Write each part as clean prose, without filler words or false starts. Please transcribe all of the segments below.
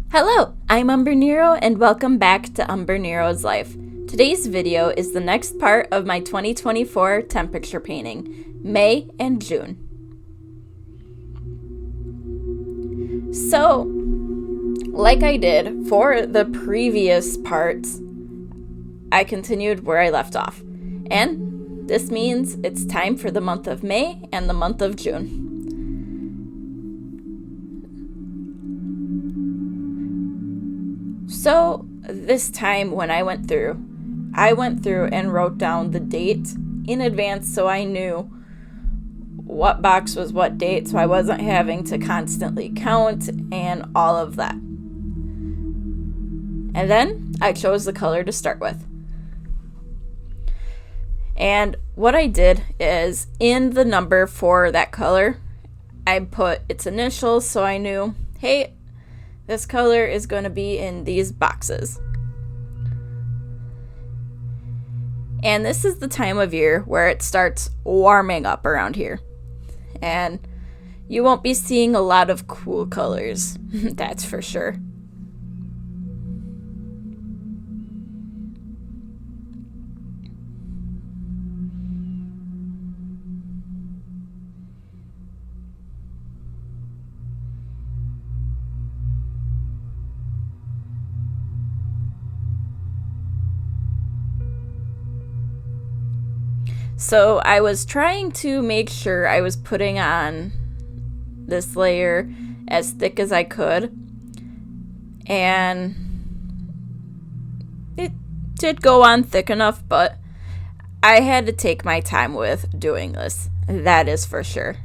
Hello, I'm Umbrenero and welcome back to Umbrenero's Life. Today's video is the next part of my 2024 temperature painting, May and June. So, like I did for the previous parts, I continued where I left off. And this means it's time for the month of May and the month of June. So this time when I went through and wrote down the date in advance so I knew what box was what date, so I wasn't having to constantly count and all of that. And then I chose the color to start with. And what I did is in the number for that color, I put its initials so I knew, hey, this color is going to be in these boxes. And this is the time of year where it starts warming up around here. And you won't be seeing a lot of cool colors, that's for sure. So I was trying to make sure I was putting on this layer as thick as I could, and it did go on thick enough, but I had to take my time with doing this, that is for sure.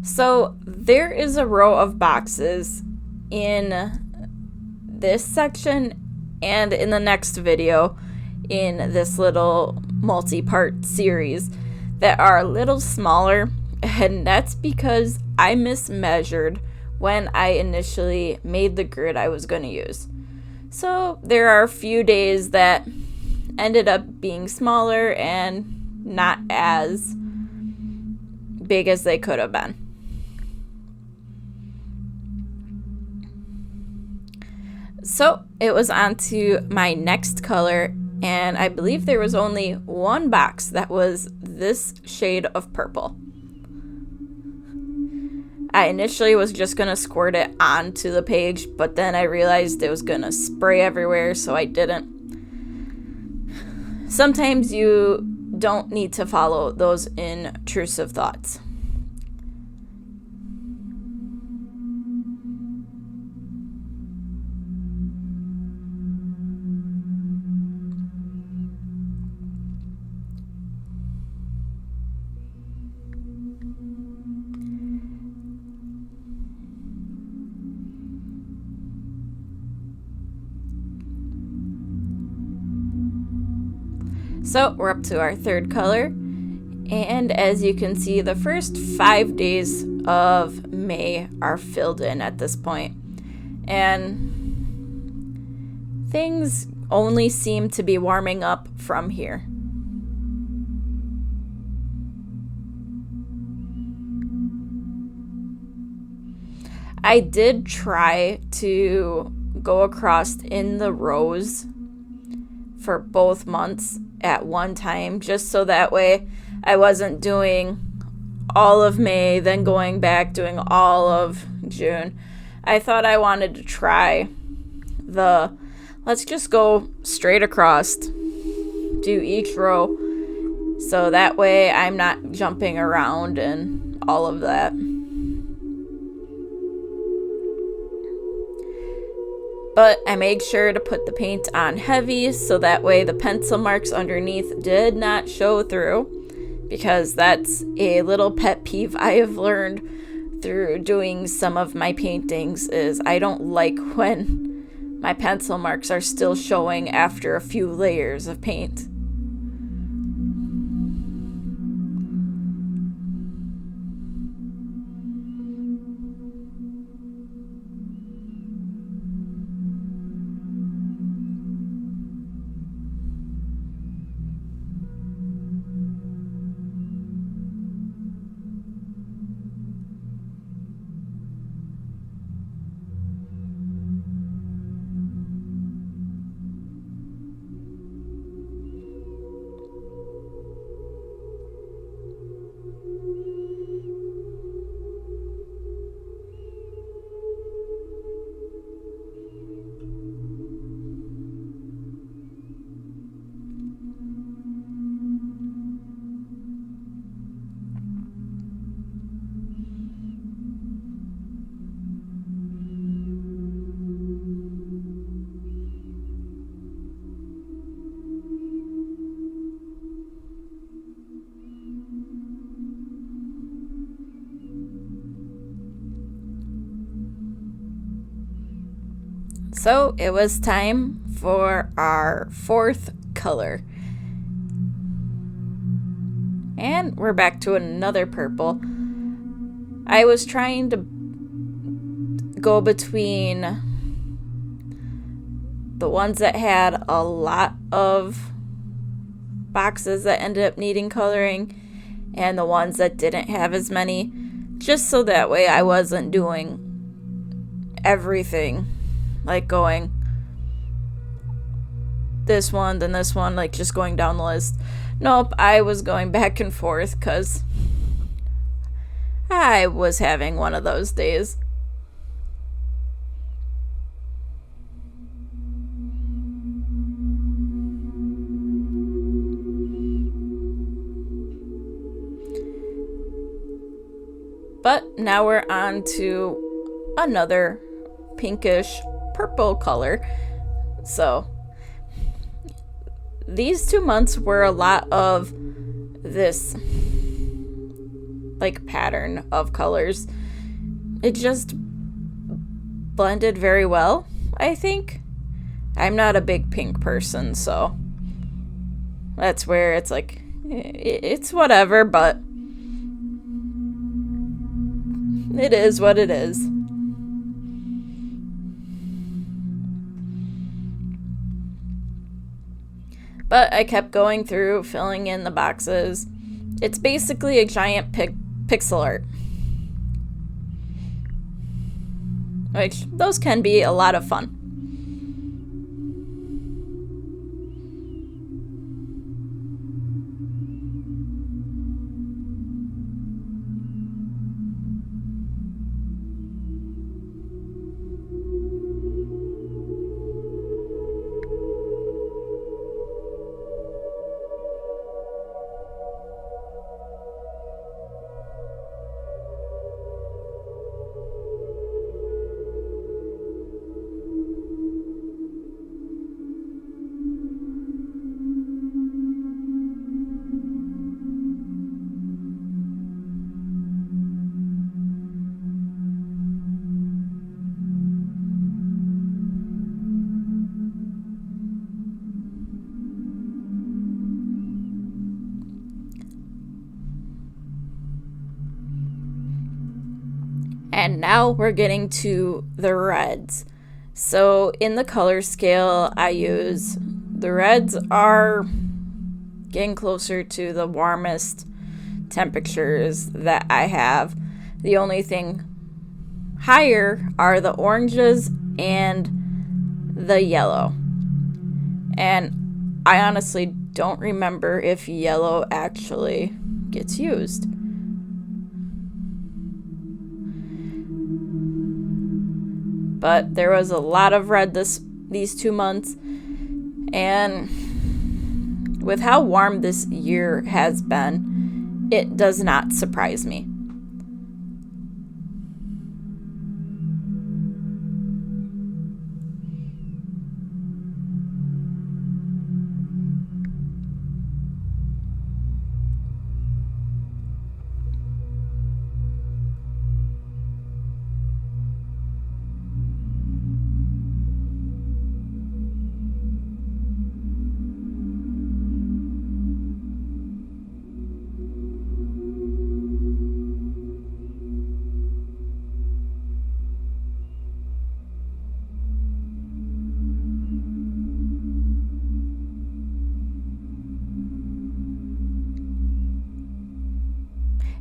So there is a row of boxes in this section and in the next video in this little multi-part series that are a little smaller, and that's because I mismeasured when I initially made the grid I was going to use. So there are a few days that ended up being smaller and not as big as they could have been. So it was on to my next color, and I believe there was only one box that was this shade of purple. I initially was just going to squirt it onto the page, but then I realized it was going to spray everywhere, so I didn't. Sometimes you don't need to follow those intrusive thoughts. So we're up to our third color, and as you can see, the first 5 days of May are filled in at this point, and things only seem to be warming up from here. I did try to go across in the rows for both months at one time, just so that way I wasn't doing all of May, then going back doing all of June. I thought I wanted to try let's just go straight across, do each row, so that way I'm not jumping around and all of that. But I made sure to put the paint on heavy so that way the pencil marks underneath did not show through, because that's a little pet peeve I have learned through doing some of my paintings is I don't like when My pencil marks are still showing after a few layers of paint. So it was time for our fourth color. And we're back to another purple. I was trying to go between the ones that had a lot of boxes that ended up needing coloring and the ones that didn't have as many, just so that way I wasn't doing everything, like going this one, then this one, like just going down the list. Nope, I was going back and forth because I was having one of those days. But now we're on to another pinkish purple color. So these 2 months were a lot of this like pattern of colors. It just blended very well, I think. I'm not a big pink person, so that's where it's like it's whatever, but it is what it is. But I kept going through, filling in the boxes. It's basically a giant pixel art. Which, those can be a lot of fun. And now we're getting to the reds. So in the color scale I use, the reds are getting closer to the warmest temperatures that I have. The only thing higher are the oranges and the yellow. And I honestly don't remember if yellow actually gets used. But there was a lot of red these 2 months, and with how warm this year has been, it does not surprise me.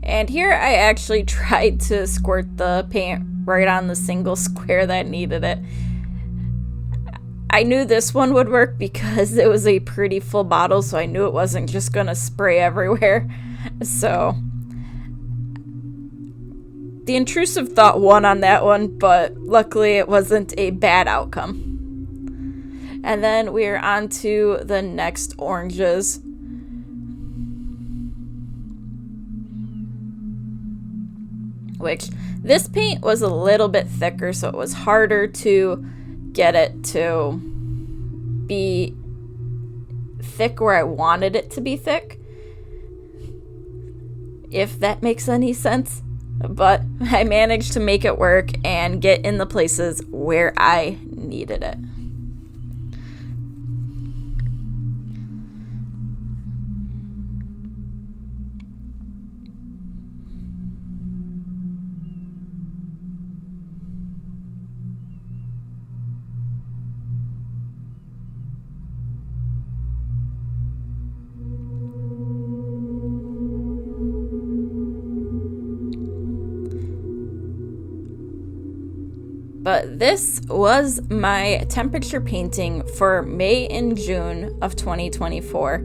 And here I actually tried to squirt the paint right on the single square that needed it. I knew this one would work because it was a pretty full bottle, so I knew it wasn't just gonna spray everywhere. So the intrusive thought won on that one, but luckily it wasn't a bad outcome. And then we're on to the next oranges. Which this paint was a little bit thicker, so it was harder to get it to be thick where I wanted it to be thick, if that makes any sense. But I managed to make it work and get in the places where I needed it. But this was my temperature painting for May and June of 2024.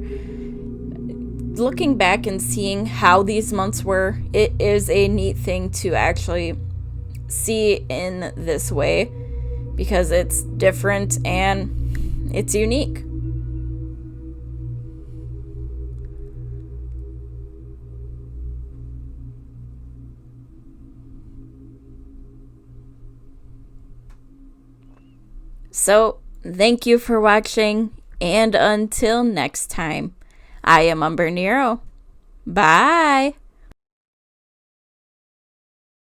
Looking back and seeing how these months were, it is a neat thing to actually see in this way because it's different and it's unique. So, thank you for watching, and until next time, I am Umbrenero. Bye!